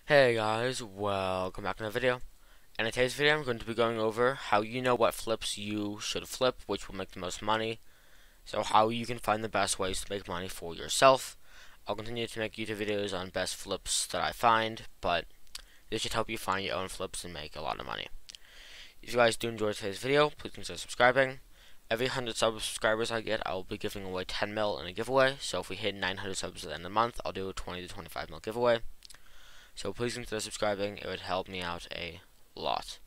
Hey guys, welcome back to another video. And in today's video I'm going to be going over how you know what flips you should flip, which will make the most money. So how you can find the best ways to make money for yourself. I'll continue to make YouTube videos on best flips that I find, but this should help you find your own flips and make a lot of money. If you guys do enjoy today's video, please consider subscribing. Every 100 subscribers I get, I'll be giving away 10 mil in a giveaway. So if we hit 900 subs at the end of the month, I'll do a 20 to 25 mil giveaway. So please consider subscribing, it would help me out a lot.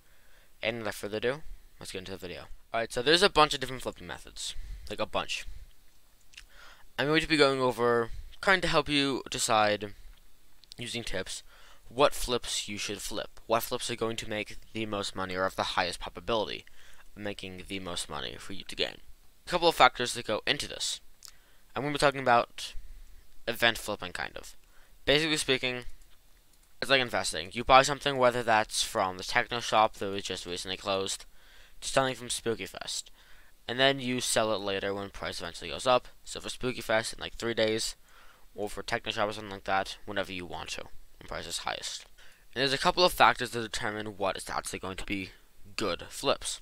And without further ado, let's get into the video. Alright, so there's a bunch of different flipping methods. Like a bunch. I'm going to be going over, kind of help you decide, using tips, what flips you should flip. What flips are going to make the most money or have the highest probability of making the most money for you to gain. A couple of factors that go into this. I'm going to be talking about event flipping, kind of. Basically speaking, it's like investing. You buy something, whether that's from the techno shop that was just recently closed, to something from Spooky Fest, and then you sell it later when price eventually goes up. So for Spooky Fest in like 3 days, or for techno shop or something like that, whenever you want to, when price is highest. And there's a couple of factors that determine what is actually going to be good flips.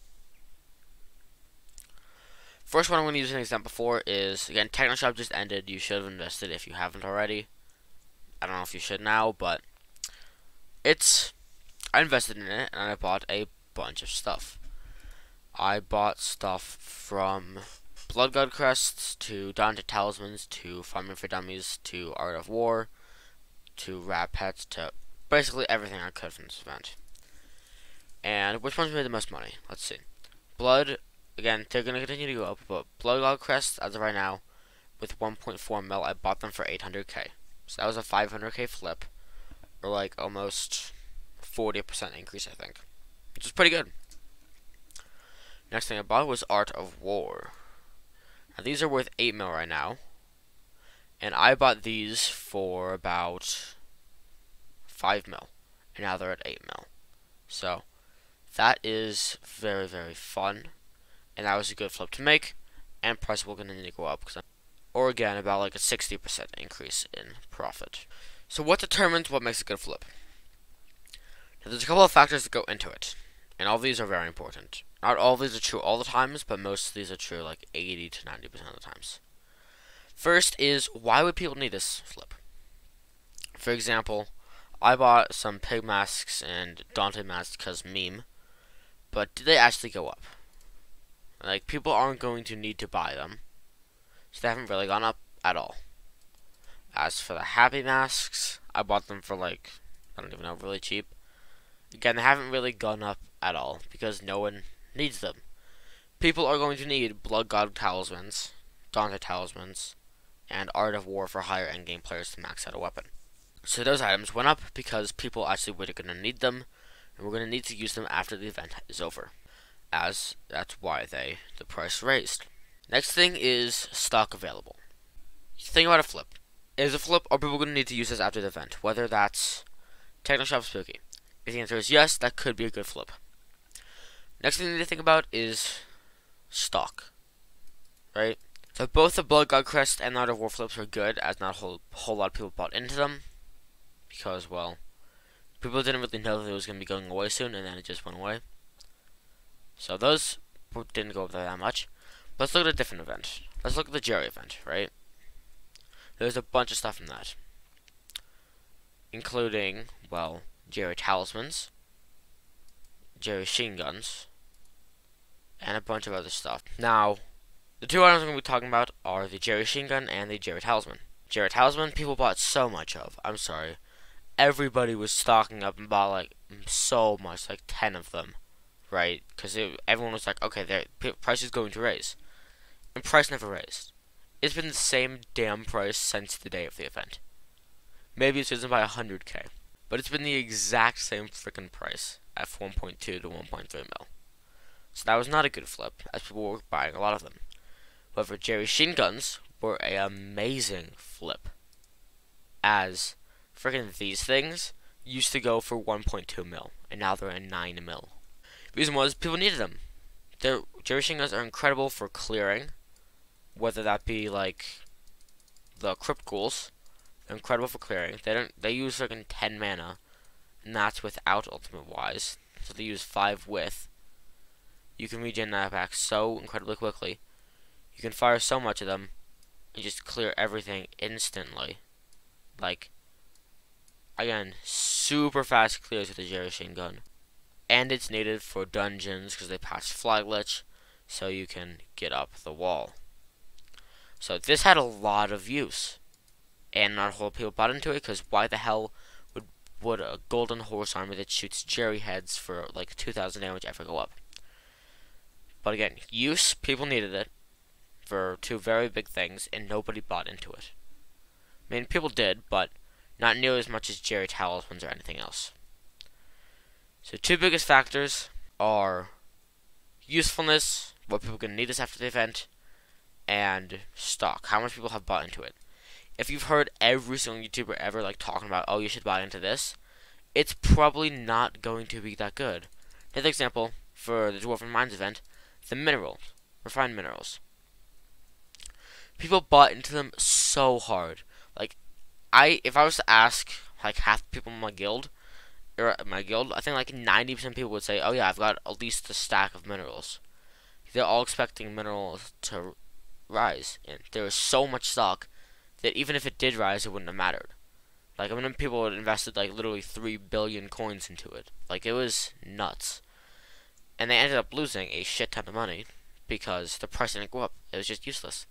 First one I'm going to use an example for is, again, techno shop just ended. You should have invested if you haven't already. I don't know if you should now, but I invested in it, and I bought a bunch of stuff. I bought stuff from Blood God Crests, to Dante Talismans, to Farming for Dummies, to Art of War, to Rat Pets, to basically everything I could from this event. And which ones made the most money? Let's see. Blood, again, they're going to continue to go up, but Blood God Crests, as of right now, with 1.4 mil, I bought them for 800k. So that was a 500k flip, or like almost 40% increase, I think, which is pretty good. Next thing I bought was Art of War. Now these are worth 8 mil right now, and I bought these for about 5 mil, and now they're at 8 mil. So that is very, very fun, and that was a good flip to make, and price will continue to go up, or again about like a 60% increase in profit. So what determines what makes a good flip? Now, there's a couple of factors that go into it, and all of these are very important. Not all of these are true all the times, but most of these are true like 80 to 90% of the times. First is, why would people need this flip? For example, I bought some pig masks and Dante masks because meme, but did they actually go up? Like, people aren't going to need to buy them, so they haven't really gone up at all. As for the happy masks, I bought them for like, I don't even know, really cheap. Again, they haven't really gone up at all because no one needs them. People are going to need Blood God Talismans, Dante Talismans, and Art of War for higher endgame players to max out a weapon. So those items went up because people actually were going to need them, and we're going to need to use them after the event is over. As that's why the price raised. Next thing is stock available. Think about a flip. Is a flip, are people going to need to use this after the event? Whether that's Techno Shop Spooky. If the answer is yes, that could be a good flip. Next thing you need to think about is stock. Right? So both the Blood God Crest and the Art of War flips are good, as not a whole lot of people bought into them. Because, well, people didn't really know that it was going to be going away soon, and then it just went away. So those didn't go up there that much. Let's look at a different event. Let's look at the Jerry event, right? There's a bunch of stuff in that, including, well, Jerry Talismans, Jerry Machine Guns, and a bunch of other stuff. Now, the two items I'm going to be talking about are the Jerry Machine Gun and the Jerry Talisman. Jerry Talisman, people bought so much of. I'm sorry. Everybody was stocking up and bought like so much, like 10 of them, right? Because everyone was like, okay, the price is going to raise. And price never raised. It's been the same damn price since the day of the event. Maybe it's risen by 100k, but it's been the exact same freaking price at 1.2 to 1.3 mil. So that was not a good flip, as people were buying a lot of them. However, Jerry Machine Guns were an amazing flip, as freaking these things used to go for 1.2 mil, and now they're at 9 mil. The reason was people needed them. Jerry Machine Guns are incredible for clearing, whether that be like the Crypt Ghouls. They're incredible for clearing. They use freaking 10 mana and that's without ultimate wise. So they use 5 with. You can regen that back so incredibly quickly. You can fire so much of them and just clear everything instantly. Like, again, super fast clears with the Jerry Machine gun. And it's needed for dungeons because they patched fly glitch, so you can get up the wall. So this had a lot of use, and not a whole lot of people bought into it because why the hell would a golden horse armor that shoots Jerry heads for like 2,000 damage ever go up? But again, use, people needed it for 2 very big things, and nobody bought into it. I mean, people did, but not nearly as much as Jerry Talismans or anything else. So 2 biggest factors are usefulness, what people are going to need this after the event, and stock, how much people have bought into it. If you've heard every single YouTuber ever like talking about, oh, you should buy into this, it's probably not going to be that good. Another example, for the Dwarven Mines event, the minerals, refined minerals. People bought into them so hard. Like, if I was to ask like half the people in my guild, I think like 90% of people would say, oh yeah, I've got at least a stack of minerals. They're all expecting minerals to rise, and there is so much stock that even if it did rise, it wouldn't have mattered. Like, I mean, people had invested like literally 3 billion coins into it. Like, it was nuts. And they ended up losing a shit ton of money because the price didn't go up. It was just useless.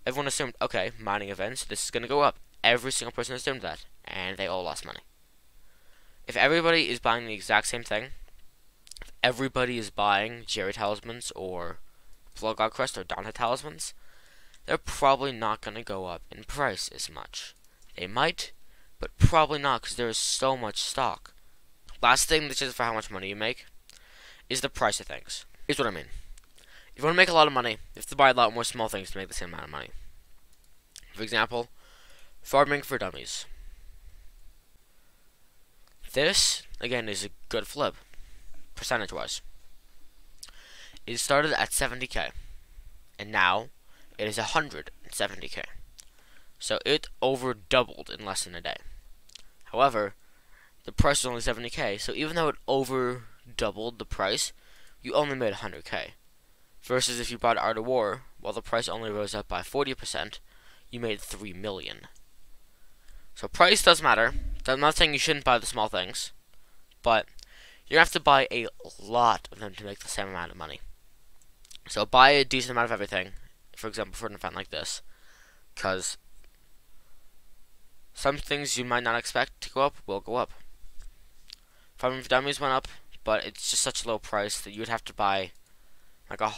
Everyone assumed, okay, mining events, this is going to go up. Every single person assumed that, and they all lost money. If everybody is buying the exact same thing, if everybody is buying Jerry Talismans or Blood God Crest or Dante Talismans, they're probably not going to go up in price as much. They might, but probably not because there is so much stock. Last thing that is for how much money you make is the price of things. Here's what I mean. If you want to make a lot of money, you have to buy a lot more small things to make the same amount of money. For example, farming for dummies. This, again, is a good flip, percentage-wise. It started at 70k, and now it is 170k. So it over doubled in less than a day. However, the price was only 70k, so even though it over doubled the price, you only made 100k. Versus if you bought Art of War, while the price only rose up by 40%, you made 3 million. So price does matter. I'm not saying you shouldn't buy the small things, but you have to buy a lot of them to make the same amount of money. So buy a decent amount of everything, for example, for an event like this, because some things you might not expect to go up will go up. Farming for Dummies went up, but it's just such a low price that you would have to buy like a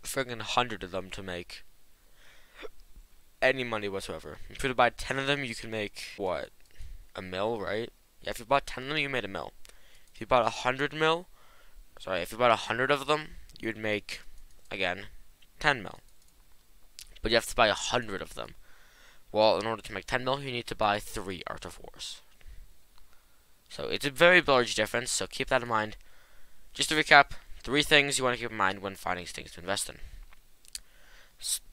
friggin' 100 of them to make any money whatsoever. If you were to buy 10 of them, you can make, what, a mil, right? Yeah, if you bought 10 of them, you made a mil. If you bought 100 mil, if you bought 100 of them, you'd make, again, 10 mil. But you have to buy 100 of them. Well, in order to make 10 mil, you need to buy 3 Art of Wars. So it's a very large difference, so keep that in mind. Just to recap, 3 things you want to keep in mind when finding things to invest in.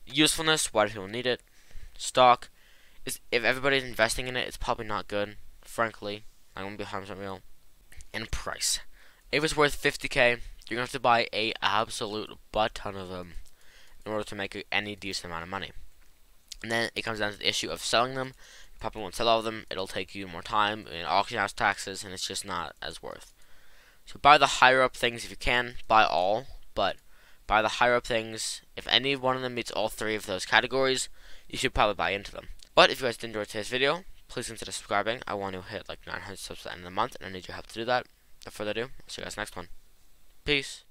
Usefulness, why do people need it? Stock, is if everybody's investing in it, it's probably not good, frankly. I'm going to be 100% real. And price. If it's worth 50k, you're going to have to buy a absolute butt ton of them in order to make any decent amount of money. And then it comes down to the issue of selling them. You probably won't sell all of them. It'll take you more time and auction house taxes, and it's just not as worth. So buy the higher up things if you can. Buy all, but buy the higher up things. If any one of them meets all 3 of those categories, you should probably buy into them. But if you guys did enjoy today's video, please consider subscribing. I want to hit like 900 subs at the end of the month, and I need your help to do that. Without further ado, I'll see you guys next one. Peace.